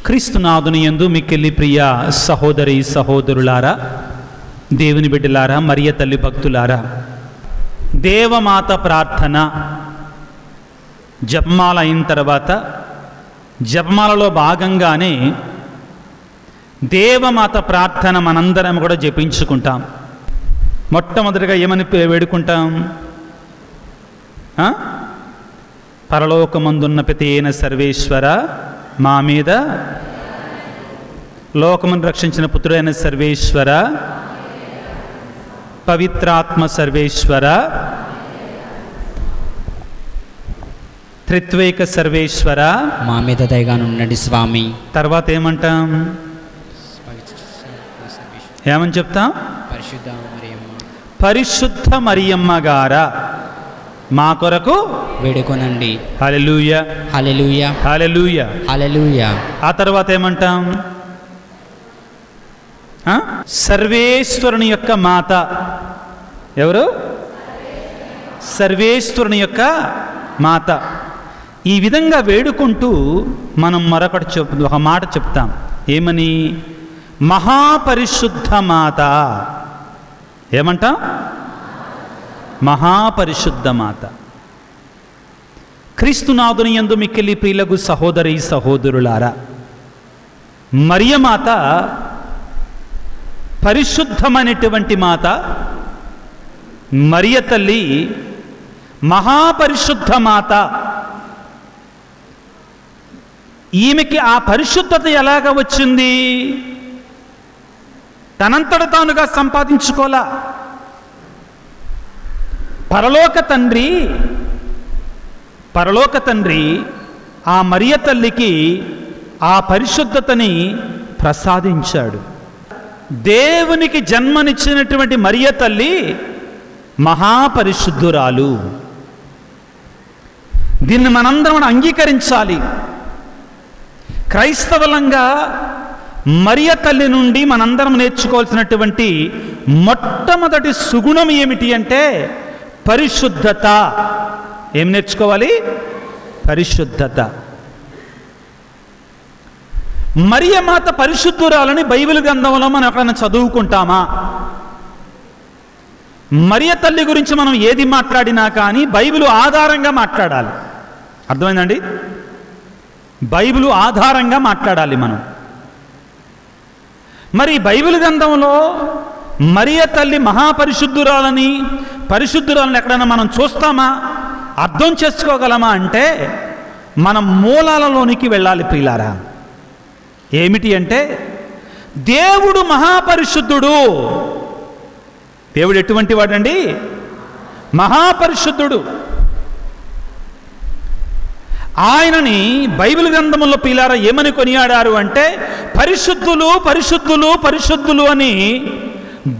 క్రీస్తునాథుని యందు మిక్కిలి ప్రియ సహోదరి సహోదరులారా, దేవుని బిడ్డలారా, మరియ తల్లి భక్తులారా, దేవమాత ప్రార్థన జపమాల అయిన తర్వాత జపమాలలో భాగంగానే దేవమాత ప్రార్థన మనందరం కూడా జపించుకుంటాం. మొట్టమొదటిగా ఏమని వేడుకుంటాం? పరలోకమందున్న పితైన సర్వేశ్వర, మా మీద లోకమును రక్షించిన పుత్రుడైన సర్వేశ్వర, పవిత్రాత్మ సర్వేశ్వర, త్రిత్వైక సర్వేశ్వర, మా మీద దయగానుండండి స్వామి. తర్వాత ఏమంటాం? ఏమని చెప్తాం? పరిశుద్ధ మరియమ్మ గారా, మా కొరకు వేడుకొనండి. హల్లెలూయా, హల్లెలూయా, హల్లెలూయా, హల్లెలూయా. ఆ తర్వాత ఏమంటాం? సర్వేశ్వరుని యొక్క మాత. ఎవరు? సర్వేశ్వరుని యొక్క మాత. ఈ విధంగా వేడుకుంటూ మనం మరొకటి ఒక మాట చెప్తాం. ఏమని? మహాపరిశుద్ధ మాత. ఏమంటాం? మహాపరిశుద్ధ మాత. క్రీస్తునాథుని యందు మిక్కిలి ప్రియులకు సహోదరి సహోదరులారా, మరియమాత పరిశుద్ధమైనటువంటి మాత. మరియ తల్లి మహాపరిశుద్ధ మాత. ఈమెకి ఆ పరిశుద్ధత ఎలాగ వచ్చింది? తనంతట తానుగా సంపాదించుకోలా. పరలోక తండ్రి ఆ మరియ తల్లికి ఆ పరిశుద్ధతని ప్రసాదించాడు. దేవునికి జన్మనిచ్చినటువంటి మరియ తల్లి మహాపరిశుద్ధురాలు. దీన్ని మనందరం అంగీకరించాలి. క్రైస్తవులంగా మరియ తల్లి నుండి మనందరం నేర్చుకోవాల్సినటువంటి మొట్టమొదటి సుగుణం ఏమిటి అంటే పరిశుద్ధత. ఏం నేర్చుకోవాలి? పరిశుద్ధత. మరియమాత పరిశుద్ధురాలని బైబిల్ గ్రంథంలో మనం ఎక్కడైనా చదువుకుంటామా? మరియ తల్లి గురించి మనం ఏది మాట్లాడినా కానీ బైబిల్ ఆధారంగా మాట్లాడాలి. అర్థమైందండి? బైబిల్ ఆధారంగా మాట్లాడాలి మనం. మరి బైబిల్ గ్రంథంలో మరియ తల్లి మహాపరిశుద్ధురాలని, పరిశుద్ధురాలని ఎక్కడైనా మనం చూస్తామా? అర్థం చేసుకోగలమా అంటే మనం మూలాలలోనికి వెళ్ళాలి ప్రియులారా. ఏమిటి అంటే దేవుడు మహాపరిశుద్ధుడు. దేవుడు ఎటువంటి వాడండి? మహాపరిశుద్ధుడు. ఆయనని బైబిల్ గ్రంథంలో ప్రియులారా ఏమని కొనియాడారు అంటే పరిశుద్ధులు పరిశుద్ధులు పరిశుద్ధులు అని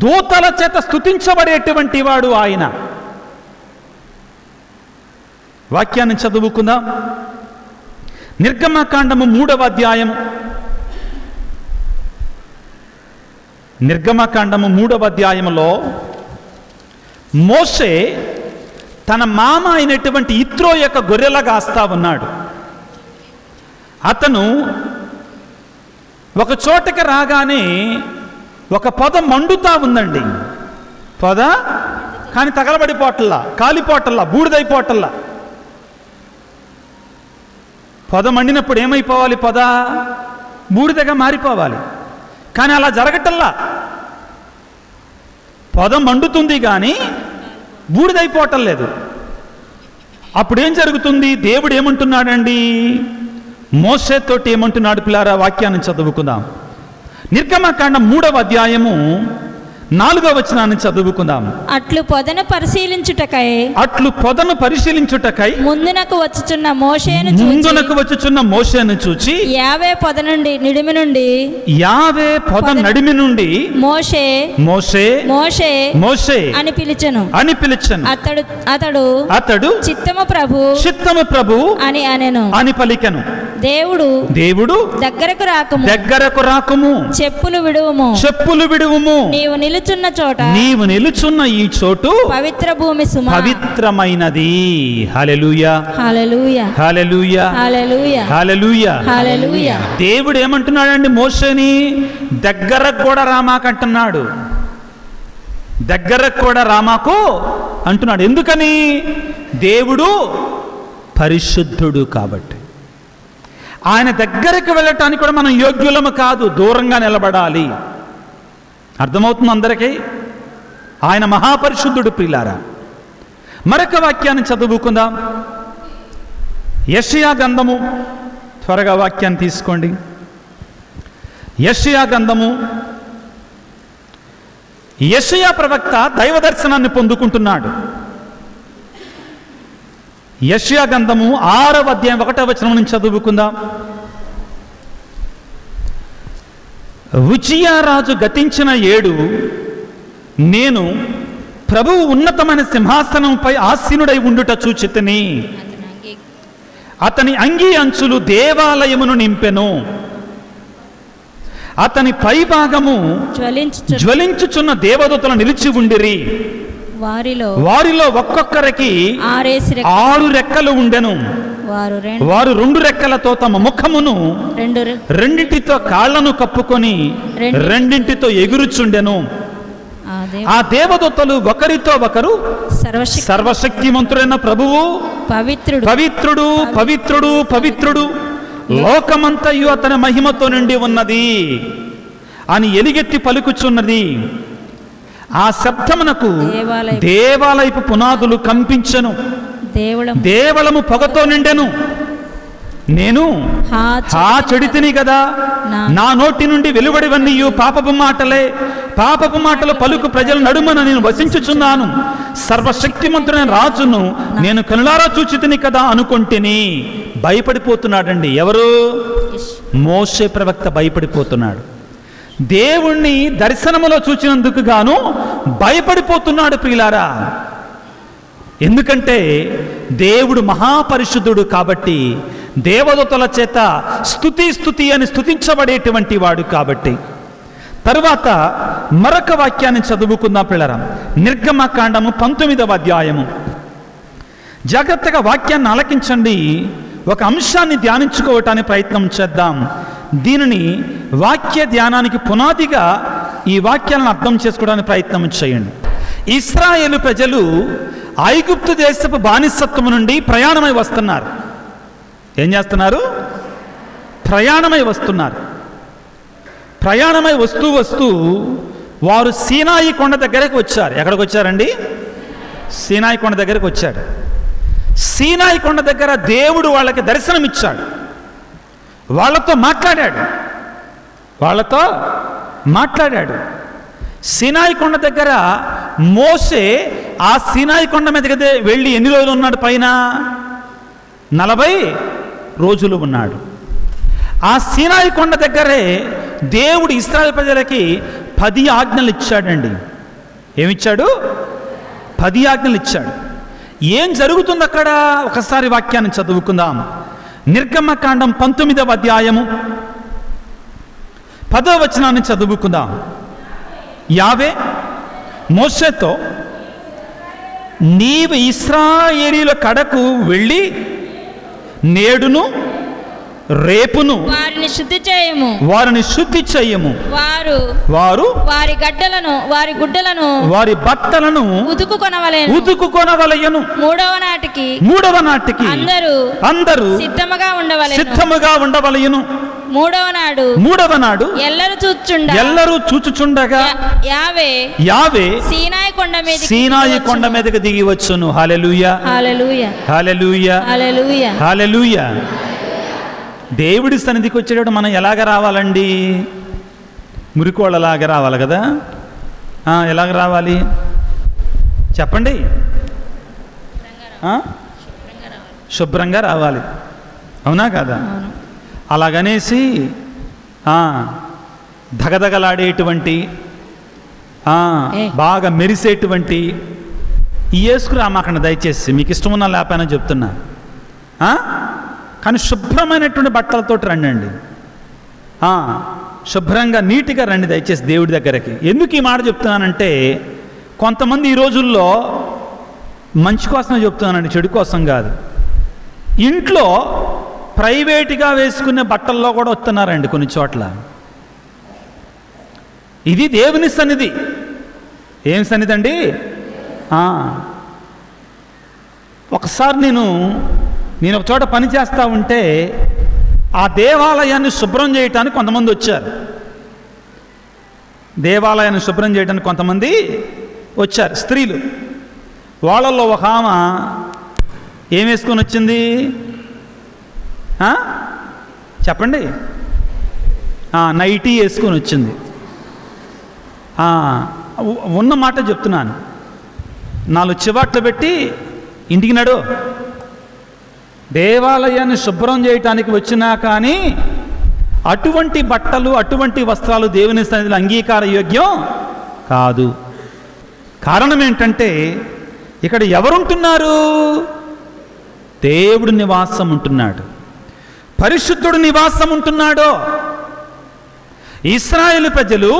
దూతల చేత స్తుతించబడేటువంటి వాడు ఆయన. వాక్యాన్ని చదువుకుందాం. నిర్గమకాండము 3వ అధ్యాయం. నిర్గమకాండము 3వ అధ్యాయంలో మోషే తన మామ అయినటువంటి ఇత్రో యొక్క గొర్రెల కాస్తా ఉన్నాడు. అతను ఒక చోటకి రాగానే ఒక పొద మండుతా ఉందండి. పొద కానీ తగలబడిపోవటల్లా, కాలిపోవటల్లా, బూడిదైపోవటల్లా. పొద మండినప్పుడు ఏమైపోవాలి? పొద బూడిదగా మారిపోవాలి. కానీ అలా జరగటల్లా. పొద మండుతుంది కానీ బూడిదైపోవటం లేదు. అప్పుడేం జరుగుతుంది? దేవుడు ఏమంటున్నాడండి? మోషేతోటి ఏమంటున్నాడు పిల్లారా? వాక్యాన్ని చదువుకుందాం. నిర్గమకాండం 3వ అధ్యాయము 4వ వచనాన్ని చదువుకుందాం. అట్లు పొదను పరిశీలించుటకై ముందునకు వచ్చుచున్న మోషేను చూచి యావే పొద నడిమి నుండి మోషే అని పిలిచెను. అతడు చిత్తము ప్రభు అని పలికెను. దేవుడు దగ్గరకు రాకము, చెప్పులు విడువుము, నీవు నిలుచున్న ఈ చోటు పవిత్ర భూమి సుమా, పవిత్రమైనది. హల్లెలూయా హల్లెలూయా హల్లెలూయా హల్లెలూయా హల్లెలూయా హల్లెలూయా. దేవుడు ఏమంటున్నాడండి మోషేని? దగ్గరకు కూడా రామాకంటున్నాడు, దగ్గరకు కూడా రామాకు అంటున్నాడు. ఎందుకని? దేవుడు పరిశుద్ధుడు కాబట్టి. ఆయన దగ్గరకు వెళ్ళటానికి కూడా మనం యోగ్యులము కాదు, దూరంగా నిలబడాలి. అర్థమవుతుంది అందరికీ? ఆయన మహాపరిశుద్ధుడు ప్రియులారా. మరొక వాక్యాన్ని చదువుకుందాం. యెషయా గ్రంథము, త్వరగా వాక్యాన్ని తీసుకోండి. యెషయా గ్రంథము. యెషయా ప్రవక్త దైవ దర్శనాన్ని పొందుకుంటున్నాడు. యెషయా గ్రంథము 6వ అధ్యాయం 1వ వచనం నుంచి చదువుకుందాం. ఉజ్జియా రాజు గతించిన ఏడు నేను ప్రభువు ఉన్నతమైన సింహాసనంపై ఆసీనుడై ఉండుట చూచితిని. అతని అంగీ అంచులు దేవాలయమును నింపెను. అతని పైభాగము జ్వలించుచున్న దేవదూతలు నిలిచి ఉండిరి. వారిలో ఒక్కొక్కరికి 6 రెక్కలు ఉండెను. వారు 2 రెక్కలతో తమ ముఖమును రెండింటితో కాళ్లను కప్పుకొని రెండింటితో ఎగురుచుండెను. ఆ దేవదూతలు ఒకరితో ఒకరు, సర్వశక్తిమంతుడైన ప్రభువు పవిత్రుడు పవిత్రుడు పవిత్రుడు, లోకమంతయు అతని మహిమతో నిండి ఉన్నది అని ఎలుగెత్తి పలుకుచున్నది. ఆ శబ్దమునకు దేవాలయపు పునాదులు కంపించెను, దేవళము పొగతో నిండెను. నేను చెడితిని కదా, నా నోటి నుండి వెలువడివన్నీయు పాపపు మాటలే. పాపపు మాటలు పలుకు ప్రజల నడుమన నేను వసించుచున్నాను. సర్వశక్తిమంతుడైన రాజును నేను కనులారా చూచితిని కదా అనుకుంటేని. భయపడిపోతున్నాడండి. ఎవరు? మోషే ప్రవక్త భయపడిపోతున్నాడు. దేవుణ్ణి దర్శనములో చూచినందుకు గాను భయపడిపోతున్నాడు ప్రియులారా. ఎందుకంటే దేవుడు మహాపరిశుద్ధుడు కాబట్టి, దేవదూతల చేత స్తుతి అని స్తుతించబడేటువంటి వాడు కాబట్టి. తరువాత మరొక వాక్యాన్ని చదువుకుందాం పిల్లరా. నిర్గమకాండము 19వ అధ్యాయము. జాగ్రత్తగా వాక్యాన్ని ఆలకించండి. ఒక అంశాన్ని ధ్యానించుకోవటానికి ప్రయత్నం చేద్దాం. దీనిని వాక్య ధ్యానానికి పునాదిగా ఈ వాక్యాలను అర్థం చేసుకోవడానికి ప్రయత్నం చేయండి. ఇశ్రాయేలు ప్రజలు ఐగుప్తు దేశపు బానిసత్వం నుండి ప్రయాణమై వస్తున్నారు. ఏం చేస్తున్నారు? ప్రయాణమై వస్తున్నారు. ప్రయాణమై వస్తూ వారు సీనాయి కొండ దగ్గరకు వచ్చారు. ఎక్కడికి వచ్చారండి? సీనాయి కొండ దగ్గరకు వచ్చాడు. సీనాయి కొండ దగ్గర దేవుడు వాళ్ళకి దర్శనమిచ్చాడు. వాళ్ళతో మాట్లాడాడు. సీనాయి కొండ దగ్గర మోషే ఆ సీనాయి కొండ మీదకి వెళ్ళి ఎన్ని రోజులు ఉన్నాడు? పైన 40 రోజులు ఉన్నాడు. ఆ సీనాయి కొండ దగ్గరే దేవుడు ఇశ్రాయేలు ప్రజలకి 10 ఆజ్ఞలు ఇచ్చాడండి. ఏమిచ్చాడు? 10 ఆజ్ఞలు ఇచ్చాడు. ఏం జరుగుతుంది అక్కడ? ఒకసారి వాక్యాన్ని చదువుకుందాం. నిర్గమకాండం 19వ అధ్యాయము 10వ వచనాన్ని చదువుకుందాం. యావే మోషేతో, నీవు ఇశ్రాయేలీయుల కడకు వెళ్ళి నేడును రేపును వారిని శుద్ధి చేయము. వారు వారి గుడ్డలను వారి బట్టలను ఉతుకుకొనవలెను. మూడవ నాటికి అందరూ సిద్ధముగా ఉండవలెను. మూడవ నాడు ఎల్లరూ చూచుచుండగా యావే సీనాయి కొండ మీదకి దిగి వచ్చును. హల్లెలూయా హల్లెలూయా హల్లెలూయా హల్లెలూయా హల్లెలూయా. దేవుడి సన్నిధికి వచ్చేటప్పుడు మనం ఎలాగ రావాలండి? మురికోళ్ళలాగా రావాలి కదా. ఎలాగ రావాలి చెప్పండి? శుభ్రంగా రావాలి, అవునా కదా? అలాగనేసి ధగధగలాడేటువంటి బాగా మెరిసేటువంటి ఈ వేసుకురామాకండి దయచేసి. మీకు ఇష్టమున్నా లేపైనా చెప్తున్నా. కానీ శుభ్రమైనటువంటి బట్టలతో రండి, శుభ్రంగా నీట్గా రండి దయచేసి దేవుడి దగ్గరికి. ఎందుకు ఈ మాట చెప్తున్నానంటే, కొంతమంది ఈ రోజుల్లో మంచి కోసమే చెప్తున్నానండి, చెడు కోసం కాదు. ఇంట్లో ప్రైవేట్గా వేసుకునే బట్టల్లో కూడా వస్తున్నారండి కొన్ని చోట్ల. ఇది దేవుని సన్నిధి. ఏం సన్నిధి అండి? ఒకసారి నేను ఒక చోట పని చేస్తూ ఉంటే ఆ దేవాలయాన్ని శుభ్రం చేయటానికి కొంతమంది వచ్చారు. దేవాలయాన్ని శుభ్రం చేయడానికి కొంతమంది వచ్చారు, స్త్రీలు. వాళ్ళల్లో ఒక ఆమె ఏం వేసుకొని వచ్చింది చెప్పండి? నైటీ వేసుకొని వచ్చింది. ఉన్న మాట చెప్తున్నాను. 4 చివాట్లు పెట్టి ఇంటికి నడు. దేవాలయాన్ని శుభ్రం చేయటానికి వచ్చినా కానీ అటువంటి బట్టలు, అటువంటి వస్త్రాలు దేవుని సన్నిధిలో అంగీకార యోగ్యం కాదు. కారణం ఏంటంటే, ఇక్కడ ఎవరుంటున్నారు? దేవుడు నివాసం ఉంటున్నాడు, పరిశుద్ధుడు నివాసం ఉంటున్నాడు. ఇశ్రాయేలు ప్రజలు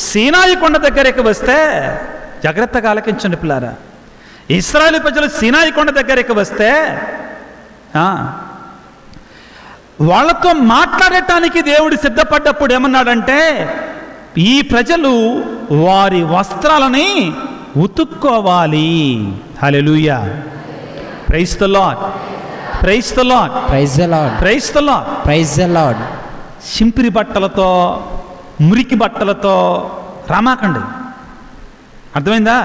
సీనాయి కొండ దగ్గరికి వస్తే, జాగ్రత్తగా ఆలకించండి పిల్లారా, ఇశ్రాయేలు ప్రజలు సీనాయి కొండ దగ్గరికి వస్తే వాళ్ళతో మాట్లాడటానికి దేవుడు సిద్ధపడ్డప్పుడు ఏమన్నాడంటే, ఈ ప్రజలు వారి వస్త్రాలని ఉతుక్కోవాలి. Hallelujah, praise the lord, praise the lord, praise the lord, praise the lord, praise the lord. సింపిరి బట్టలతో, మురికి బట్టలతో రామాకండి. అర్థమైందా?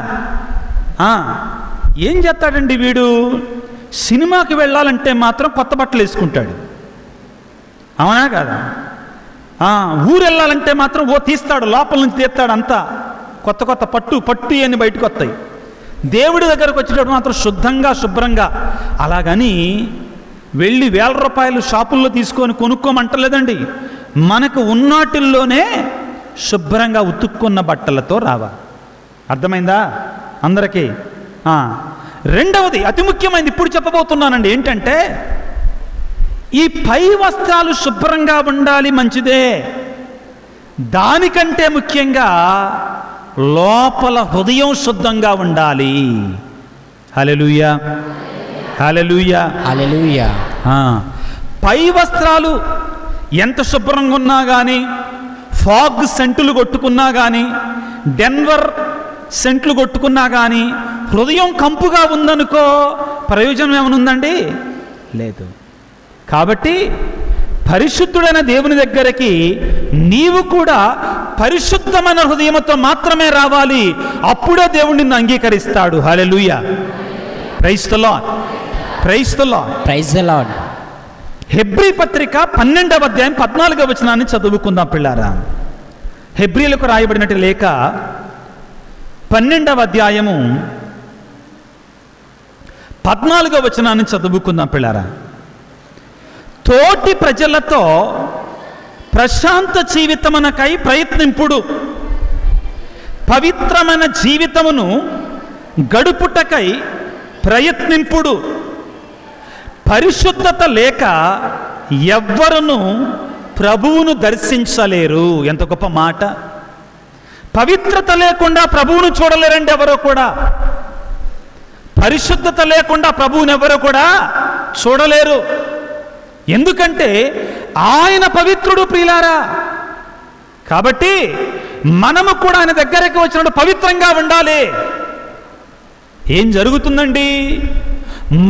ఏం చేస్తాడండి వీడు? సినిమాకి వెళ్ళాలంటే మాత్రం కొత్త బట్టలు వేసుకుంటాడు, అవునా కాదా? ఊరు వెళ్ళాలంటే మాత్రం తీస్తాడు, లోపల నుంచి తీస్తాడు, అంతా కొత్త కొత్త పట్టు అని బయటకు వస్తాయి. దేవుడి దగ్గరకు వచ్చేటప్పుడు మాత్రం శుభ్రంగా. అలాగని వెళ్ళి 1000 రూపాయలు షాపుల్లో తీసుకొని కొనుక్కోమంటలేదండి. మనకు ఉన్నాటిల్లోనే శుభ్రంగా ఉతుక్కున్న బట్టలతో రావాలి. అర్థమైందా అందరికీ? రెండవది అతి ముఖ్యమైనది ఇప్పుడు చెప్పబోతున్నానండి. ఏంటంటే, ఈ పై వస్త్రాలు శుభ్రంగా ఉండాలి, మంచిదే. దానికంటే ముఖ్యంగా లోపల హృదయం శుద్ధంగా ఉండాలి. హల్లెలూయా, హల్లెలూయా, హల్లెలూయా. పై వస్త్రాలు ఎంత శుభ్రంగా ఉన్నా కానీ, ఫాగ్ సెంటులు కొట్టుకున్నా కానీ, డెన్వర్ సెంట్లు కొట్టుకున్నా కానీ, హృదయం కంపుగా ఉందనుకో ప్రయోజనం ఏమనుందండి? లేదు. కాబట్టి పరిశుద్ధుడైన దేవుని దగ్గరికి నీవు కూడా పరిశుద్ధమైన హృదయంతో మాత్రమే రావాలి. అప్పుడే దేవుడు నిన్ను అంగీకరిస్తాడు. Hallelujah, praise the lord, praise the lord, praise the lord. హెబ్రీ పత్రిక 12వ అధ్యాయం 14వ వచనాన్ని చదువుకుందాం పిల్లారా. హెబ్రీలకు రాయబడినట్టు లేఖ 12వ అధ్యాయము 14వ వచనాన్ని చదువుకుందాం పిల్లారా. తోటి ప్రజలతో ప్రశాంత జీవితమునకై ప్రయత్నింపుడు, పవిత్రమైన జీవితమును గడుపుటకై ప్రయత్నింపుడు. పరిశుద్ధత లేక ఎవ్వరును ప్రభువును దర్శించలేరు. ఎంత గొప్ప మాట! పవిత్రత లేకుండా ప్రభువును చూడలేరండి ఎవరో కూడా. పరిశుద్ధత లేకుండా ప్రభువుని ఎవరో కూడా చూడలేరు. ఎందుకంటే ఆయన పవిత్రుడు ప్రియులారా. కాబట్టి మనము కూడా ఆయన దగ్గరికి వచ్చినప్పుడు పవిత్రంగా ఉండాలి. ఏం జరుగుతుందండి?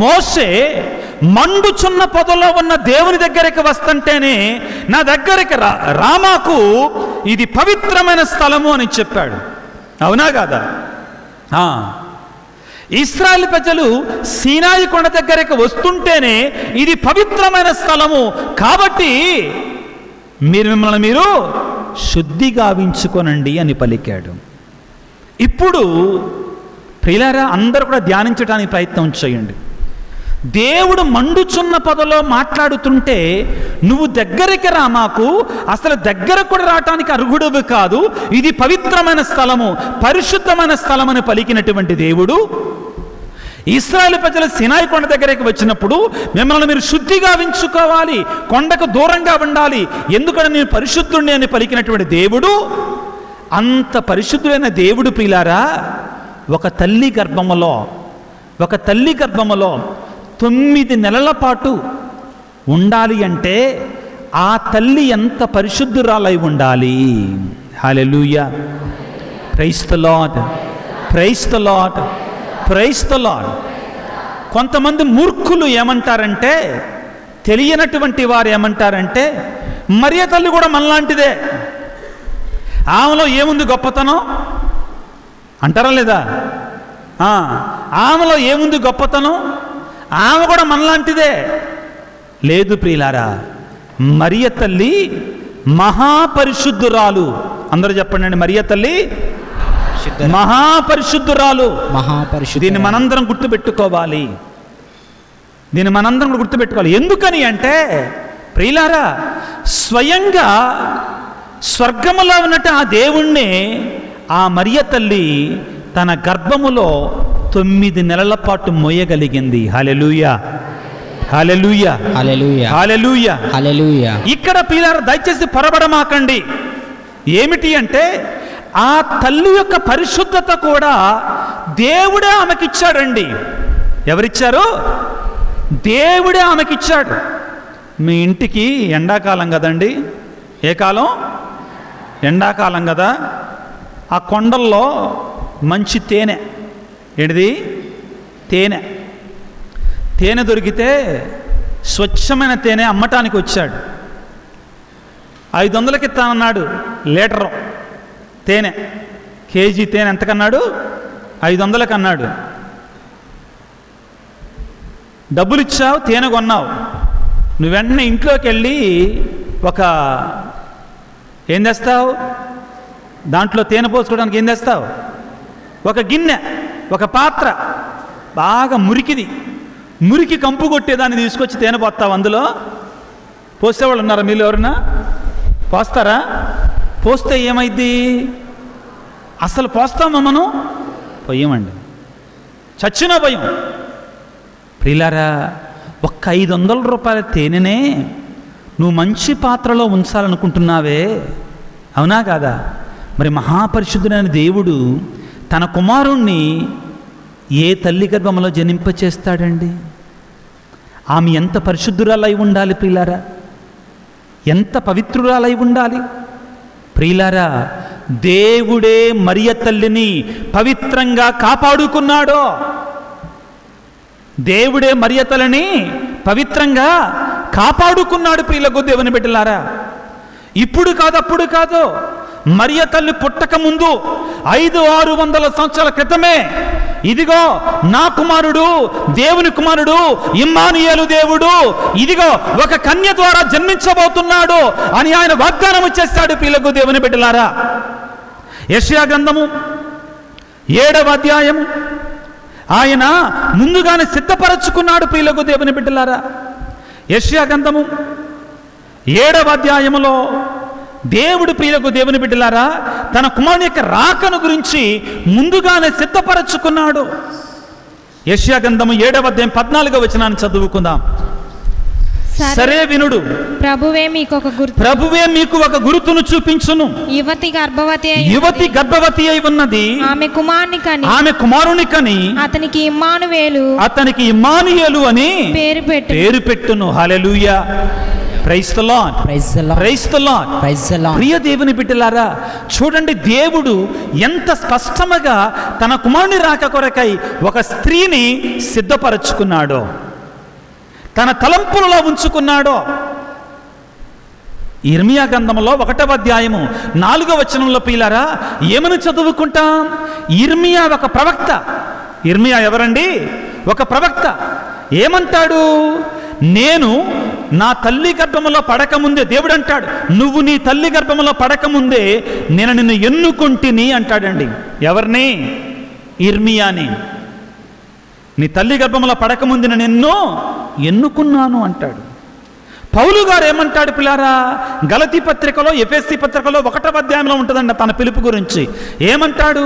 మోషే మండుచున్న పొదలో ఉన్న దేవుని దగ్గరికి వస్తుంటేనే నా దగ్గరికి రామాకు ఇది పవిత్రమైన స్థలము అని చెప్పాడు. అవునా కాదా? ఇశ్రాయేలు ప్రజలు సీనాయి కొండ దగ్గరికి వస్తుంటేనే ఇది పవిత్రమైన స్థలము, కాబట్టి మిమ్మల్ని మీరు శుద్ధి గావించుకొనండి అని పలికాడు. ఇప్పుడు ప్రియులారా, అందరూ కూడా ధ్యానించడానికి ప్రయత్నం చేయండి. దేవుడు మండుచున్న పొదలో మాట్లాడుతుంటే నువ్వు దగ్గరికి రా, మాకు అసలు దగ్గర కూడా రావటానికి అర్హుడవు కాదు, ఇది పవిత్రమైన స్థలము, పరిశుద్ధమైన స్థలమని పలికినటువంటి దేవుడు ఇశ్రాయేలు ప్రజలు సినాయి కొండ దగ్గరికి వచ్చినప్పుడు మిమ్మల్ని మీరు శుద్ధిగా ఉంచుకోవాలి, కొండకు దూరంగా ఉండాలి, ఎందుకంటే నేను పరిశుద్ధుడిని అని పలికినటువంటి దేవుడు, అంత పరిశుద్ధుడైన దేవుడు ప్రియులారా ఒక తల్లి గర్భములో 9 నెలల పాటు ఉండాలి అంటే ఆ తల్లి ఎంత పరిశుద్ధురాలై ఉండాలి. Hallelujah, praise the lord, praise the lord, praise the lord. కొంతమంది మూర్ఖులు ఏమంటారంటే, తెలియనటువంటి వారు ఏమంటారంటే, మరియ తల్లి కూడా మనలాంటిదే, ఆమెలో ఏముంది గొప్పతనం అంటారా లేదా? ఆమెలో ఏముంది గొప్పతనం, ఆమె కూడా మనలాంటిదే. లేదు ప్రియులారా, మరియ తల్లి మహాపరిశుద్ధురాలు. అందరూ చెప్పండి, మరియ తల్లి మహాపరిశుద్ధురాలు. దీన్ని మనందరం గుర్తుపెట్టుకోవాలి, ఎందుకని అంటే ప్రియులారా, స్వయంగా స్వర్గములో ఉన్నట్టు ఆ దేవుణ్ణి ఆ మరియ తల్లి తన గర్భములో 9 నెలల పాటు మోయగలిగింది. హల్లెలూయా, హల్లెలూయా, హల్లెలూయా, హల్లెలూయా, హల్లెలూయా. ఇక్కడ ప్రియులారా దయచేసి పొరబడమాకండి. ఏమిటి అంటే ఆ తల్లి యొక్క పరిశుద్ధత కూడా దేవుడే ఆమెకిచ్చాడండి. ఎవరిచ్చారు? దేవుడే ఆమెకిచ్చాడు. మీ ఇంటికి ఎండాకాలం కదండి, ఏ కాలం? ఎండాకాలం కదా. ఆ కొండల్లో మంచి తేనె, ఏంటిది? తేనె దొరికితే స్వచ్ఛమైన తేనె అమ్మటానికి వచ్చాడు. 500కి ఇస్తానన్నాడు లీటరు తేనె, కేజీ తేనె ఎంతకన్నాడు? 500కి అన్నాడు. డబ్బులు ఇచ్చావు, తేనె కొన్నావు. నువ్వు వెంటనే ఇంట్లోకి వెళ్ళి ఏం తెస్తావు? దాంట్లో తేనె పోసుకోవడానికి ఏం తెస్తావు? ఒక గిన్నె, ఒక పాత్ర, బాగా మురికి కంపు కొట్టేదాన్ని తీసుకొచ్చి తేనె పోస్తావు. అందులో పోసేవాళ్ళు ఉన్నారా మీరు? ఎవరన్నా పోస్తారా? పోస్తే ఏమైద్ది? అసలు పోస్తామా మనం? పోయామండి, చచ్చినా పోయాం. ప్రియులారా, ఒక్క 500 రూపాయల తేనెనే నువ్వు మంచి పాత్రలో ఉంచాలనుకుంటున్నావే, అవునా కాదా? మరి మహాపరిశుద్ధుడైన దేవుడు తన కుమారుణ్ణి ఏ తల్లి గర్భంలో జనింపచేస్తాడండి? ఆమె ఎంత పరిశుద్ధురాలై ఉండాలి ప్రియులారా, ఎంత పవిత్రురాలై ఉండాలి ప్రియులారా. దేవుడే మరియ తల్లిని పవిత్రంగా కాపాడుకున్నాడో, దేవుడే మరియ తల్లిని పవిత్రంగా కాపాడుకున్నాడు ప్రియులకు దేవుని బిడ్డలారా. ఇప్పుడు కాదు, అప్పుడు కాదు, మరియ తల్లి పుట్టక ముందు 500-600 సంవత్సరాల క్రితమే ఇదిగో నా కుమారుడు, దేవుని కుమారుడు, ఇమ్మానుయేలు దేవుడు, ఇదిగో ఒక కన్య ద్వారా జన్మించబోతున్నాడు అని ఆయన వాగ్దానం చేశాడు ప్రియులకు దేవుని బిడ్డలారా. యెషయా గ్రంథము 7వ అధ్యాయము ఆయన ముందుగానే సిద్ధపరచుకున్నాడు ప్రియులకు దేవుని బిడ్డలారా. యెషయా గ్రంథము 7వ అధ్యాయములో దేవుడు ప్రియులకు దేవుని బిడ్డలారా తన కుమారుని యొక్క రాకను గురించి ముందుగానే సిద్ధపరచుకున్నాడు. యెషయా గ్రంథము 7వ అధ్యాయం 14వ వచనాన్ని చదువుకుందాం. సరే వినుడు, ప్రభువే మీకు ఒక గుర్తును చూపించును. యువతి గర్భవతి అయి ఉన్నది, ఆమె కుమారుని కని అతనికి ఇమ్మానుయేలు అని పేరు పెట్టును. Hallelujah, praise the lord, praise the lord. ప్రియ దేవుని బిడ్డలారా, చూడండి దేవుడు ఎంత స్పష్టంగా తన కుమారుని రాక కొరకై ఒక స్త్రీని సిద్ధపరచుకున్నాడో, తన తలంపులలో ఉంచుకున్నాడో. ఇర్మియా గ్రంథంలో 1వ అధ్యాయము 4వ వచనంలో ప్రియులారా ఏమని చదువుకుంటాం? ఇర్మియా ఒక ప్రవక్త. ఇర్మియా ఎవరండి? ఒక ప్రవక్త. ఏమంటాడు? నేను నా తల్లి గర్భములో పడకముందే, దేవుడు అంటాడు, నువ్వు నీ తల్లి గర్భములో పడకముందే నేను నిన్ను ఎన్నుకుంటిని అంటాడండి. ఎవరిని? ఇర్మియాని. నీ తల్లి గర్భములో పడకముందు నేను ఎన్నుకున్నాను అంటాడు. పౌలు గారు ఏమంటాడు పిల్లారా, గలతీ పత్రికలో ఎఫెసీ పత్రికలో 1వ అధ్యాయంలో ఉంటుందండి తన పిలుపు గురించి. ఏమంటాడు?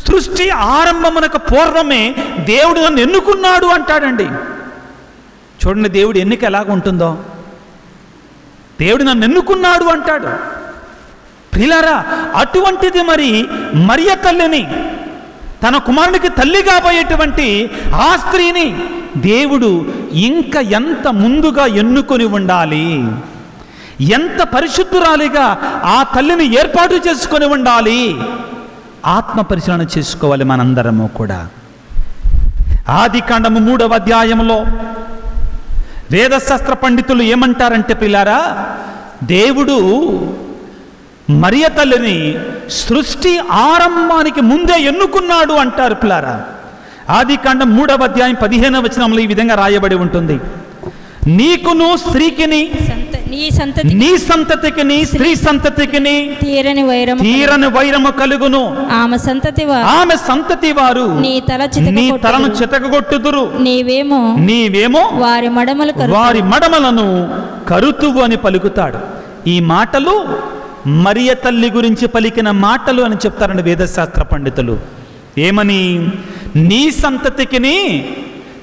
సృష్టి ఆరంభమునకు పూర్వమే దేవుడు నన్ను ఎన్నుకున్నాడు అంటాడండి. చూడండి దేవుడు ఎన్నిక ఎలాగ ఉంటుందో. దేవుడు నన్ను ఎన్నుకున్నాడు అంటాడు. ప్రియులారా, అటువంటిది మరి మరియ తల్లిని, తన కుమారునికి తల్లి కాబోయేటువంటి ఆ స్త్రీని దేవుడు ఇంకా ఎంత ముందుగా ఎన్నుకొని ఉండాలి, ఎంత పరిశుద్ధురాలిగా ఆ తల్లిని ఏర్పాటు చేసుకొని ఉండాలి. ఆత్మ పరిశీలన చేసుకోవాలి మనందరము కూడా. ఆదికాండము 3వ అధ్యాయంలో వేదశాస్త్ర పండితులు ఏమంటారంటే పిల్లారా, దేవుడు మరియ తల్లిని సృష్టి ఆరంభానికి ముందే ఎన్నుకున్నాడు అంటారు పిల్లారా. ఆదికాండం 3వ అధ్యాయం 15వ వచనంలో ఈ విధంగా రాయబడి ఉంటుంది. నీకును స్త్రీకిని, నీ సంతతికిని స్త్రీ సంతతికిని తీరని వైరము కలుగును. ఆమె సంతతి వారు నీ తలను చితకగొట్టుదురు. నీవేమో వారి మడమలను కరుతువు అని పలుకుతాడు. ఈ మాటలు మరియ తల్లి గురించి పలికిన మాటలు అని చెప్తారండి వేదశాస్త్ర పండితులు. ఏమని? నీ సంతతికిని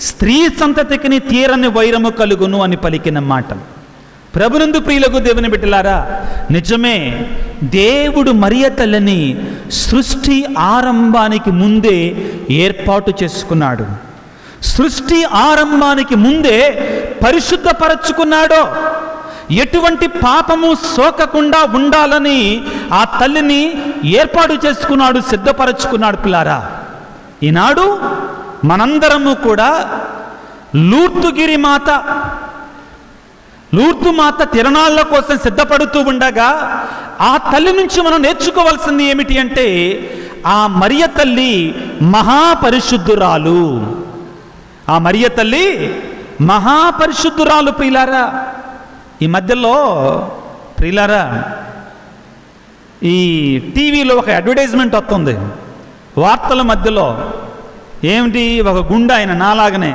స్త్రీ సంతతికిని తీరని వైరము కలుగును అని పలికిన మాట. ప్రభునందు ప్రియులకు దేవుని బిడ్డలారా, నిజమే, దేవుడు మరియ తల్లిని సృష్టి ఆరంభానికి ముందే ఏర్పాటు చేసుకున్నాడు. సృష్టి ఆరంభానికి ముందే పరిశుద్ధపరచుకున్నాడు. ఎటువంటి పాపము సోకకుండా ఉండాలని ఆ తల్లిని ఏర్పాటు చేసుకున్నాడు, సిద్ధపరచుకున్నాడు. పిల్లారా, ఈనాడు మనందరము కూడా లూర్దు మాత తిరణాళ్ళ కోసం సిద్ధపడుతూ ఉండగా ఆ తల్లి నుంచి మనం నేర్చుకోవాల్సింది ఏమిటి అంటే, ఆ మరియ తల్లి మహాపరిశుద్ధురాలు. ఆ మరియ తల్లి మహాపరిశుద్ధురాలు. ప్రియులారా, ఈ మధ్యలో ప్రియులారా ఈ టీవీలో ఒక అడ్వర్టైజ్మెంట్ వస్తుంది వార్తల మధ్యలో. ఏమిటి? ఒక గుండా ఆయన, నాలాగనే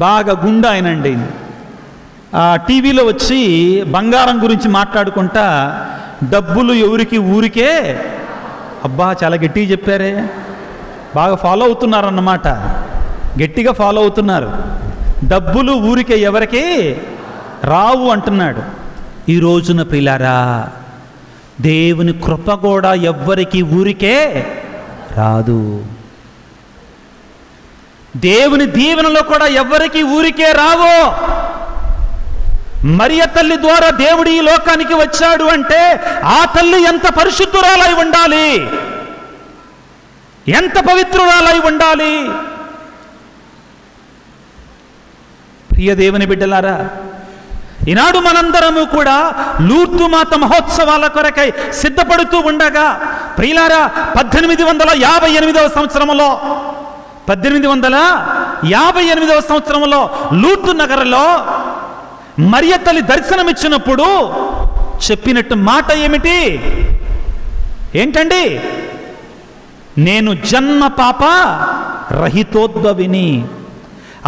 బాగా గుండా ఆయనండి, ఆ టీవీలో వచ్చి బంగారం గురించి మాట్లాడుకుంటా, డబ్బులు ఎవరికి ఊరికే, అబ్బా చాలా గట్టిగా చెప్పారే, బాగా ఫాలో అవుతున్నారన్నమాట, గట్టిగా ఫాలో అవుతున్నారు. డబ్బులు ఊరికే ఎవరికి రావు అంటున్నాడు. ఈ రోజున ప్రియులారా, దేవుని కృప కూడా ఎవ్వరికి ఊరికే రాదు. దేవుని దీవెనలో కూడా ఎవ్వరికి ఊరికే రావు. మరియ తల్లి ద్వారా దేవుడు ఈ లోకానికి వచ్చాడు అంటే ఆ తల్లి ఎంత పరిశుద్ధురాలై ఉండాలి, ఎంత పవిత్రురాలై ఉండాలి. ప్రియ దేవుని బిడ్డలారా, ఈనాడు మనందరము కూడా లూర్దు మాత మహోత్సవాల కొరకై సిద్ధపడుతూ ఉండగా, ప్రియులారా, 1858వ సంవత్సరంలో 1858వ సంవత్సరంలో లూర్దు నగరంలో మరియ తల్లి దర్శనమిచ్చినప్పుడు చెప్పినట్టు మాట ఏమిటి? ఏంటండి? నేను జన్మ పాప రహితోద్భవిని.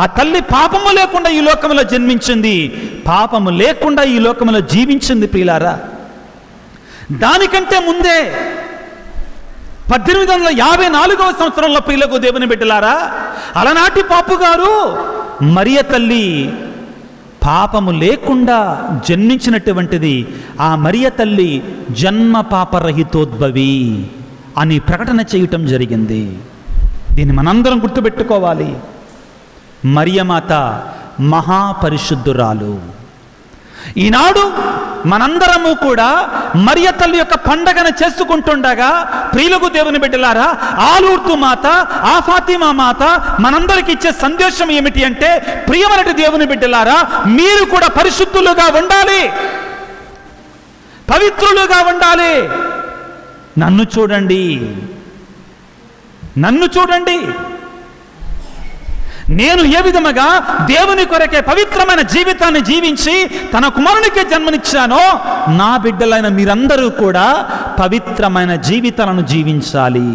ఆ తల్లి పాపము లేకుండా ఈ లోకంలో జన్మించింది, పాపము లేకుండా ఈ లోకంలో జీవించింది. ప్రియులారా, దానికంటే ముందే 1854వ సంవత్సరంలో ప్రియులకు దేవుని బిడ్డలారా, అలనాటి పాపు గారు మరియ తల్లి పాపము లేకుండా జన్మించినటువంటిది. ఆ మరియ తల్లి జన్మ పాపరహితోద్భవి అని ప్రకటన చేయటం జరిగింది. దీన్ని మనందరం గుర్తుపెట్టుకోవాలి. మరియమాత మహాపరిశుద్ధురాలు. ఈనాడు మనందరము కూడా మరియ తల్లి యొక్క పండగను చేసుకుంటుండగా, ప్రియులకు దేవుని బిడ్డలారా, ఆ లూర్దు మాత, ఆ ఫాతిమా మాత మనందరికి ఇచ్చే సందేశం ఏమిటి అంటే, ప్రియమైన దేవుని బిడ్డలారా, మీరు కూడా పరిశుద్ధులుగా ఉండాలి, పవిత్రులుగా ఉండాలి. నన్ను చూడండి, నేను ఏ విధముగా దేవుని కొరకే పవిత్రమైన జీవితాన్ని జీవించి తన కుమారునికే జన్మనిచ్చానో, నా బిడ్డలైన మీరందరూ కూడా పవిత్రమైన జీవితాలను జీవించాలి.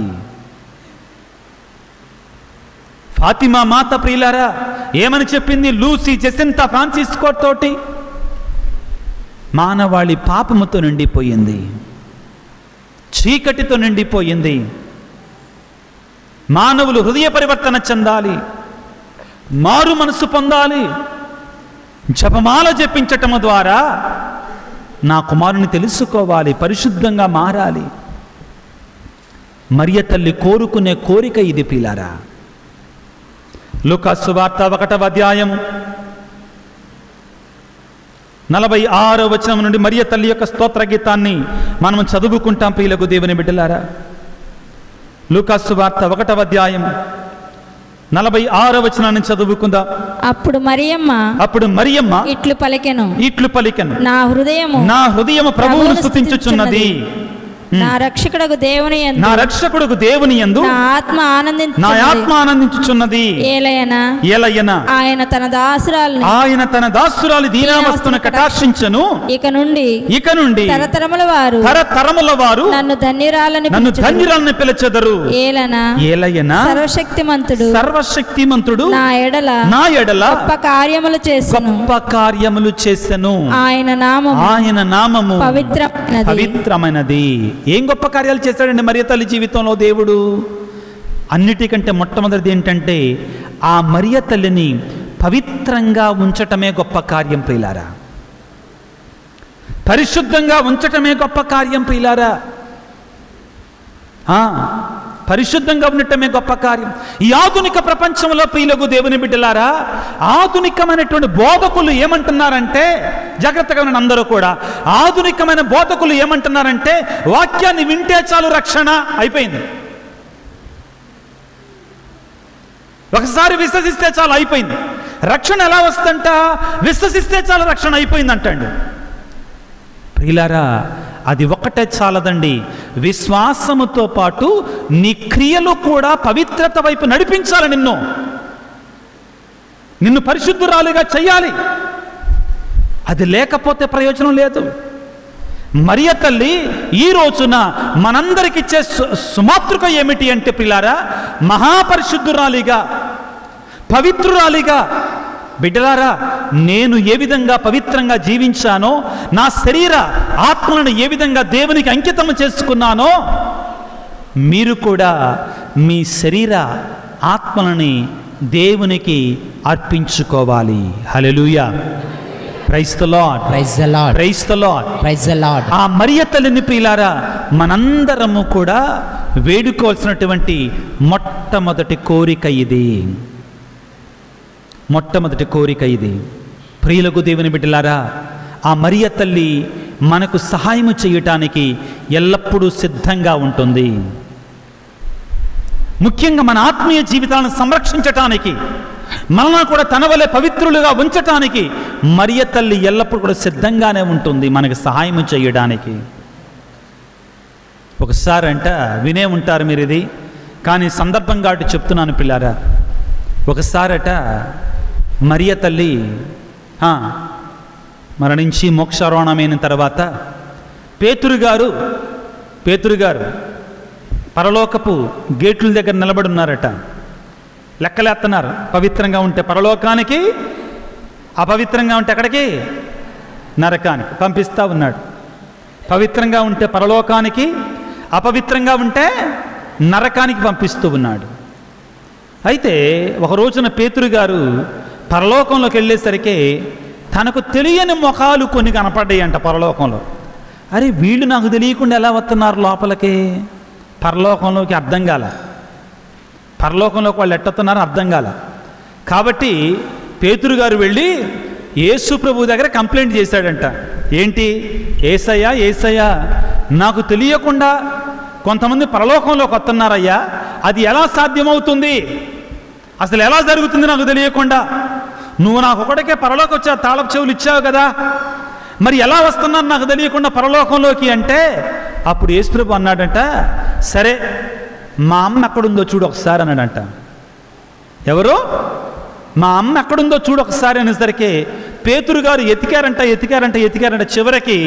ఫాతిమా మాత ప్రియులారా ఏమని చెప్పింది? లూసీ జెసింతా ఫ్రాన్సిస్కో తోటి మానవాళి పాపముతో నిండిపోయింది, చీకటితో నిండిపోయింది. మానవులు హృదయ పరివర్తన చెందాలి, మారు మనసు పొందాలి. జపమాల జపించటము ద్వారా నా కుమారుని తెలుసుకోవాలి, పరిశుద్ధంగా మారాలి. మరియ తల్లి కోరుకునే కోరిక ఇది ప్రియులారా. లూకా సువార్త 1వ అధ్యాయం 46వ వచనం నుండి మరియ తల్లి యొక్క స్తోత్ర గీతాన్ని మనం చదువుకుంటాం ప్రియులకు దేవుని బిడ్డలారా. లూకా సువార్త 1వ అధ్యాయం 46వ వచనాన్ని చదువుకుందాం. అప్పుడు మరియమ్మ ఇట్లు పలికెను, నా హృదయము ప్రభువును స్తుతించుచున్నది, నా రక్షకుడగు దేవుని యందు నా ఆత్మ ఆనందించుచున్నది. ఏలయన ఆయన తన దాసురాలి దీనావస్థను కటాక్షించెను. ఇక నుండి తరతరముల వారు నన్ను ధన్యురాలని పిలిచెదరు. ఏలయన సర్వశక్తిమంతుడు నా ఎడల గొప్ప కార్యములు చేసెను. ఆయన నామము పవిత్రమైనది. ఏం గొప్ప కార్యాలు చేశాడండి మరియ తల్లి జీవితంలో దేవుడు? అన్నిటికంటే మొట్టమొదటిది ఏంటంటే ఆ మరియ తల్లిని పవిత్రంగా ఉంచటమే గొప్ప కార్యం ప్రియులారా. పరిశుద్ధంగా ఉంచటమే గొప్ప కార్యం ప్రియులారా. పరిశుద్ధంగా ఉండటమే గొప్ప కార్యం. ఈ ఆధునిక ప్రపంచంలో ప్రియులకు దేవుని బిడ్డలారా, ఆధునికమైనటువంటి బోధకులు ఏమంటున్నారంటే, జాగ్రత్తగా ఉన్న అందరూ కూడా, ఆధునికమైన బోధకులు ఏమంటున్నారంటే వాక్యాన్ని వింటే చాలు రక్షణ అయిపోయింది, ఒకసారి విశ్వసిస్తే చాలు అయిపోయింది. రక్షణ ఎలా వస్తుందంట? విశ్వసిస్తే చాలు రక్షణ అయిపోయింది అంటండి. ప్రియులారా, అది ఒక్కటే చాలదండి. విశ్వాసముతో పాటు నీ క్రియలు కూడా పవిత్రత వైపు నడిపించాలి. నిన్ను పరిశుద్ధురాలుగా చెయ్యాలి. అది లేకపోతే ప్రయోజనం లేదు. మరియ తల్లి ఈ రోజున మనందరికిచ్చే సుమాతృక ఏమిటి అంటే ప్రియులారా, మహాపరిశుద్ధురాలిగా, పవిత్రురాలిగా. బిడ్డలారా, నేను ఏ విధంగా పవిత్రంగా జీవించానో, నా శరీర ఆత్మలను ఏ విధంగా దేవునికి అంకితం చేసుకున్నానో, మీరు కూడా మీ శరీర ఆత్మలని దేవునికి అర్పించుకోవాలి. Hallelujah, praise the lord, praise the lord, praise the lord, praise the lord. ఆ మరియ తల్లిని ప్రియులారా మనందరము కూడా వేడుకోవాల్సినటువంటి మొట్టమొదటి కోరిక ఇది. మొట్టమొదటి కోరిక ఇది. ప్రియులకు దేవుని బిడ్డలారా, ఆ మరియ తల్లి మనకు సహాయం చేయటానికి ఎల్లప్పుడూ సిద్ధంగా ఉంటుంది. ముఖ్యంగా మన ఆత్మీయ జీవితాలను సంరక్షించటానికి, మనల్ని కూడా తన వలె పవిత్రులుగా ఉంచటానికి మరియ తల్లి ఎల్లప్పుడూ కూడా సిద్ధంగానే ఉంటుంది మనకు సహాయం చేయడానికి. ఒకసారి అంట వినే ఉంటారు మీరు ఇది, కానీ సందర్భంగా అటు చెప్తున్నాను పిల్లారా. ఒకసారట మరియ తల్లి మరణించి మోక్షారోహణమైన తర్వాత పేతురు గారు పరలోకపు గేట్ల దగ్గర నిలబడి ఉన్నారట. లెక్కలేస్తున్నారు. పవిత్రంగా ఉంటే పరలోకానికి, అపవిత్రంగా ఉంటే ఎక్కడికి? నరకానికి పంపిస్తూ ఉన్నాడు. పవిత్రంగా ఉంటే పరలోకానికి, అపవిత్రంగా ఉంటే నరకానికి పంపిస్తూ ఉన్నాడు. అయితే ఒక రోజున పేతురు గారు పరలోకంలోకి వెళ్ళేసరికి తనకు తెలియని ముఖాలు కొన్ని కనపడ్డాయి అంట పరలోకంలో. అరే, వీళ్ళు నాకు తెలియకుండా ఎలా వస్తున్నారు లోపలికి? పరలోకంలోకి అర్థం కాల. పరలోకంలోకి వాళ్ళు ఎట్టొస్తున్నారో అర్థం కాల. కాబట్టి పేతురు గారు వెళ్ళి యేసు ప్రభు దగ్గర కంప్లైంట్ చేశాడంట. ఏంటి? ఏసయ్యా, నాకు తెలియకుండా కొంతమంది పరలోకంలోకి వస్తున్నారయ్యా, అది ఎలా సాధ్యమవుతుంది? అసలు ఎలా జరుగుతుంది నాకు తెలియకుండా? నువ్వు నాకు ఒకటికే పరలోకి వచ్చా తాళపు చెవులు ఇచ్చావు కదా, మరి ఎలా వస్తున్నాను నాకు తెలియకుండా పరలోకంలోకి అంటే, అప్పుడు యేసుప్రభు అన్నాడంట, సరే మా అమ్మ ఎక్కడుందో చూడు ఒకసారి అన్నాడంట. ఎవరు? మా అమ్మ ఎక్కడుందో చూడు ఒకసారి అనేసరికి పేతురు గారు ఎతికారంట. చివరికి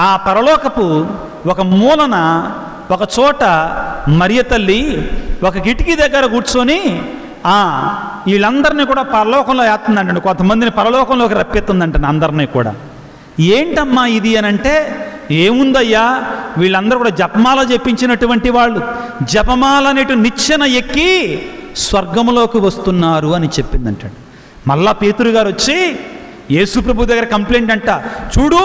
ఆ పరలోకపు ఒక మూలన ఒక చోట మరియ తల్లి ఒక కిటికీ దగ్గర కూర్చొని వీళ్ళందరినీ కూడా పరలోకంలో వేస్తుందంట. కొంతమందిని పరలోకంలోకి రప్పెత్తుందంట అందరినీ కూడా. ఏంటమ్మా ఇది అని అంటే, ఏముందయ్యా, వీళ్ళందరూ కూడా జపమాల జపించినటువంటి వాళ్ళు జపమాల అనేటు నిచ్చెన ఎక్కి స్వర్గంలోకి వస్తున్నారు అని చెప్పిందంటాడు. మళ్ళా పేతురు గారు వచ్చి యేసు ప్రభు దగ్గర కంప్లైంట్ అంట, చూడు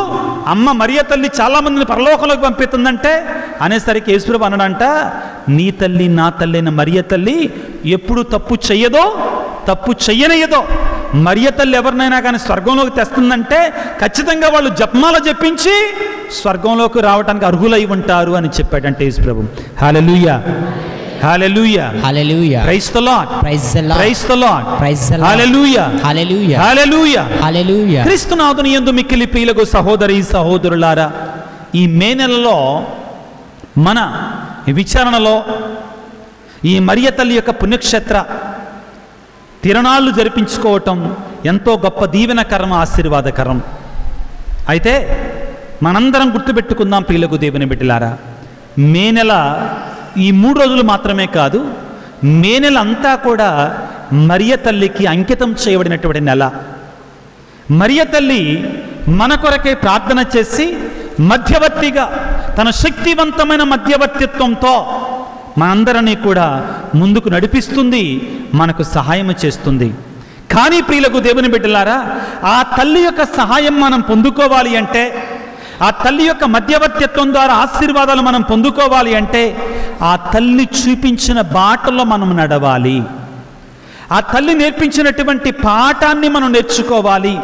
అమ్మ మరియ తల్లి చాలామందిని పరలోకంలోకి పంపిస్తుందంటే అనేసరికి యేసు ప్రభు అన్నాడంట, నీ తల్లి నా తల్లి అయిన మరియ తల్లి ఎప్పుడు తప్పు చెయ్యదో, తప్పు చెయ్యనయ్యదో. మరియ తల్లి ఎవరినైనా కానీ స్వర్గంలోకి తెస్తుందంటే ఖచ్చితంగా వాళ్ళు జపమాల జపించి స్వర్గంలోకి రావడానికి అర్హులై ఉంటారు అని చెప్పాడంటే యేసు ప్రభు. Hallelujah, hallelujah, hallelujah. Praise the lord, praise the lord, praise the lord, praise the lord. Hallelujah, hallelujah, hallelujah, hallelujah. క్రీస్తునాథుని యందు మిక్కిలి ప్రియులకు సహోదరి సహోదరులారా, ఈ మే నెలలో మన విచారణలో ఈ మరియ తల్లి యొక్క పుణ్యక్షేత్ర తిరణాళ్ళు జరిపించుకోవటం ఎంతో గొప్ప దీవెనకరం, ఆశీర్వాదకరం. అయితే మనందరం గుర్తుపెట్టుకుందాం ప్రియులకు దేవుని బిడ్డలారా, మే నెల ఈ 3 రోజులు మాత్రమే కాదు, మే నెల అంతా కూడా మరియ తల్లికి అంకితం చేయబడినటువంటి నెల. మరియ తల్లి మన కొరకే ప్రార్థన చేసి మధ్యవర్తిగా తన శక్తివంతమైన మధ్యవర్తిత్వంతో మనందరినీ కూడా ముందుకు నడిపిస్తుంది, మనకు సహాయం చేస్తుంది. కానీ ప్రియులకు దేవుని బిడ్డలారా, ఆ తల్లి యొక్క సహాయం మనం పొందుకోవాలి అంటే, ఆ తల్లి యొక్క మధ్యవర్తిత్వం ద్వారా ఆశీర్వాదాలు మనం పొందుకోవాలి అంటే, ఆ తల్లి చూపించిన బాటలో మనం నడవాలి. ఆ తల్లి నేర్పించినటువంటి పాఠాన్ని మనం నేర్చుకోవాలి.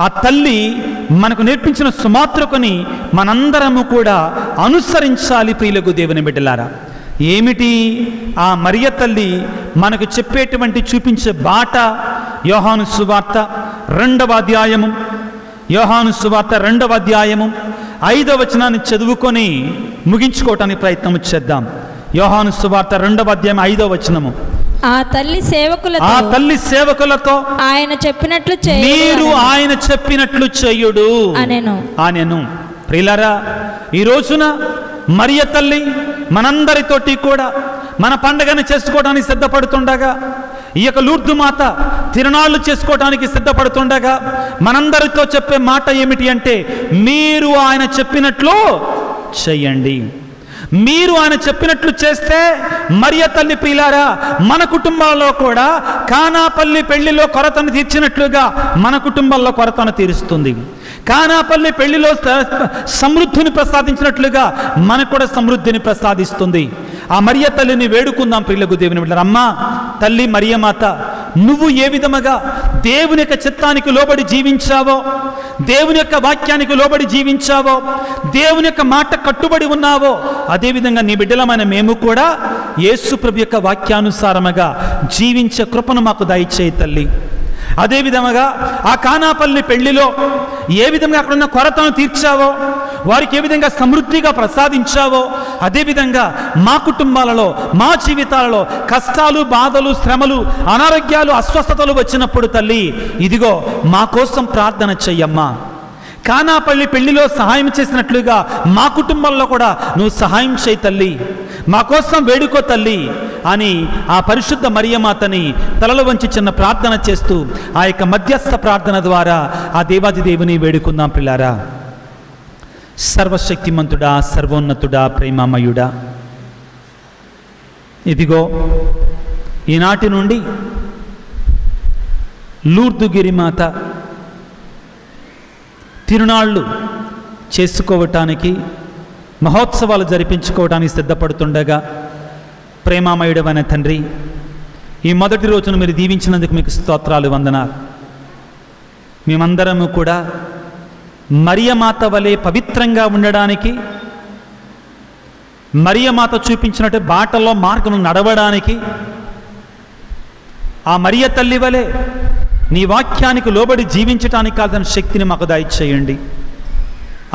ఆ తల్లి మనకు నేర్పించిన సుమాత్రకుని మనందరము కూడా అనుసరించాలి ప్రియులకు దేవుని బిడ్డలారా. ఏమిటి ఆ మరియ తల్లి మనకు చెప్పేటువంటి చూపించే బాట? యోహాను సువార్త 2వ అధ్యాయము, యోహాను సువార్త 2వ అధ్యాయము 5వ వచనాన్ని చదువుకొని ముగించుకోవటానికి ప్రయత్నం చేద్దాం. యోహాను సువార్త 2వ అధ్యాయం 5వ వచనము. ఆ తల్లి సేవకులతో ఆయన చెప్పినట్లు మీరు ఆయన చెప్పినట్లు చేయుడు అనెను. ప్రియులారా, ఈ రోజున మరియ తల్లి మనందరితోటి కూడా మన పండుగను చేసుకోవడానికి సిద్ధపడుతుండగా, ఈ యొక్క లూర్దు మాత తిరునాళ్ళు చేసుకోవడానికి సిద్ధపడుతుండగా మనందరితో చెప్పే మాట ఏమిటి అంటే, మీరు ఆయన చెప్పినట్లు చెయ్యండి. మీరు ఆయన చెప్పినట్లు చేస్తే మరియ తల్లి ప్రియులారా, మన కుటుంబాల్లో కూడా కానాపల్లి పెళ్లిలో కొరతను తీర్చినట్లుగా మన కుటుంబాల్లో కొరతను తీరుస్తుంది. కానాపల్లి పెళ్లిలో సమృద్ధిని ప్రసాదించినట్లుగా మనకు కూడా సమృద్ధిని ప్రసాదిస్తుంది. ఆ మరియ తల్లిని వేడుకుందాం ప్రియులకు దేవుని బిడ్డలారా. అమ్మా తల్లి మరియమాత, నువ్వు ఏ విధముగా దేవుని యొక్క చిత్తానికి లోబడి జీవించావో, దేవుని యొక్క వాక్యానికి లోబడి జీవించావో, దేవుని యొక్క మాట కట్టుబడి ఉన్నావో, అదేవిధంగా నీ బిడ్డలమైన మేము కూడా యేసు ప్రభు యొక్క వాక్యానుసారముగా జీవించే కృపను మాకు దయచేయి తల్లి. అదేవిధముగా ఆ కానాపల్లి పెళ్లిలో ఏ విధంగా అక్కడున్న కొరతను తీర్చావో, వారికి ఏ విధంగా సమృద్ధిగా ప్రసాదించావో, అదేవిధంగా మా కుటుంబాలలో, మా జీవితాలలో కష్టాలు, బాధలు, శ్రమలు, అనారోగ్యాలు, అస్వస్థతలు వచ్చినప్పుడు తల్లి ఇదిగో మా కోసం ప్రార్థన చెయ్యమ్మా. కానాపల్లి పెళ్లిలో సహాయం చేసినట్లుగా మా కుటుంబంలో కూడా నువ్వు సహాయం చేయి తల్లి, మా కోసం వేడుకో తల్లి అని ఆ పరిశుద్ధ మరియమాతని తలలు వంచి చిన్న ప్రార్థన చేస్తూ ఆ యొక్క మధ్యస్థ ప్రార్థన ద్వారా ఆ దేవాది దేవుని వేడుకుందాం పిల్లారా. సర్వశక్తిమంతుడా, సర్వోన్నతుడా, ప్రేమమయుడా, ఇదిగో ఈనాటి నుండి లూర్దు గిరిమాత తిరునాళ్ళు చేసుకోవటానికి, మహోత్సవాలు జరిపించుకోవడానికి సిద్ధపడుతుండగా ప్రేమామయుడమైన తండ్రి, ఈ మొదటి రోజును మీరు దీవించినందుకు మీకు స్తోత్రాలు, వందనాలు. మేమందరము కూడా మరియమాత వలె పవిత్రంగా ఉండడానికి, మరియమాత చూపించినట్టు బాటలో మార్గం నడవడానికి, ఆ మరియ తల్లి వలె నీ వాక్యానికి లోబడి జీవించటానికి కావాల్సిన శక్తిని మాకు దయచేయండి.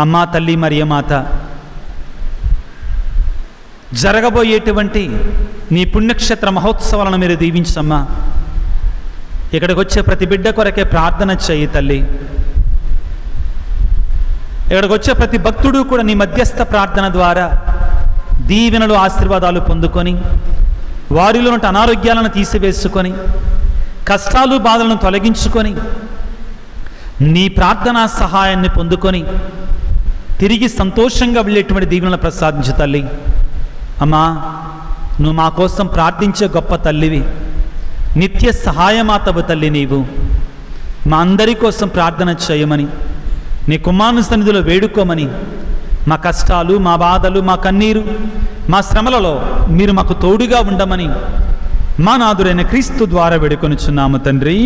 అమ్మా తల్లి మరియమాత, జరగబోయేటువంటి నీ పుణ్యక్షేత్ర మహోత్సవాలను మీరు దీవించమ్మా. ఇక్కడికి వచ్చే ప్రతి బిడ్డ కొరకే ప్రార్థన చేయి తల్లి. ఇక్కడికి వచ్చే ప్రతి భక్తుడు కూడా నీ మధ్యస్థ ప్రార్థన ద్వారా దీవెనలు, ఆశీర్వాదాలు పొందుకొని, వారిలో ఉన్న అనారోగ్యాలను తీసివేసుకొని, కష్టాలు, బాధలను తొలగించుకొని, నీ ప్రార్థనా సహాయాన్ని పొందుకొని తిరిగి సంతోషంగా వెళ్ళేటువంటి దీవెనలు ప్రసాదించు తల్లి. అమ్మా, నువ్వు మా కోసం ప్రార్థించే గొప్ప తల్లివి, నిత్య సహాయమాతవు తల్లి. నీవు మా అందరి కోసం ప్రార్థన చేయమని, నీ కుమారుని సన్నిధిలో వేడుకోమని, మా కష్టాలు, మా బాధలు, మా కన్నీరు, మా శ్రమలలో మీరు మాకు తోడుగా ఉండమని మా నాథుడైన క్రీస్తు ద్వారా వేడుకొనుచున్నాము తండ్రి.